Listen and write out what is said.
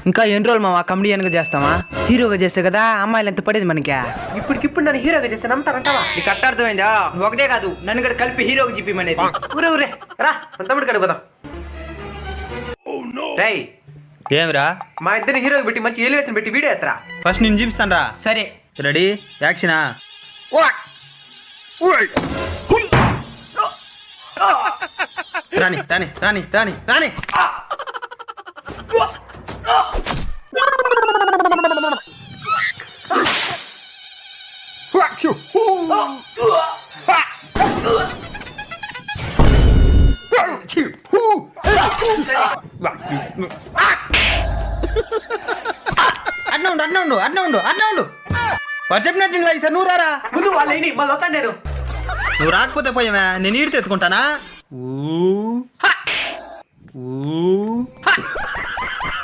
ఇంకా ఎన్ని రోజులు మావా కమెడియన్గా చేస్తావా? హీరోగా చేస్తే కదా అమ్మాయిలు ఎంత పడేది మనకి. ఇప్పటికిప్పుడు నన్ను హీరోగా చేస్తే నమ్ముతారంటావా? నీకు అట్ట అర్థమైందా? ఒకటే కాదు నన్ను కూడా కలిపి హీరోగా చెప్పమనేది. ఊరే ఊరే రా మన తమ్ముడు కడుగు పోదాం. రేయ్ ఏమిరా? మా ఇద్దరిని హీరోగా పెట్టి మంచి ఎలివేషన్ పెట్టి వీడియో ఎత్తరా. ఫస్ట్ నేను చూపిస్తాను రా. సరే రెడీ యాక్షనా? రాని రాని రాని రాని రాని అట్లా ఉండు అట్లా ఉండు అట్లా ఉండు అట్లా ఉండు. వాడు చెప్పినట్టు ఇలా ఈసారి నువ్వు రారా. ముందు వాళ్ళని మళ్ళీ వస్తాను నేను. నువ్వు రాకపోతే పోయావా నేను ఈడితే ఎత్తుకుంటానా? ఊ హ ఊ హ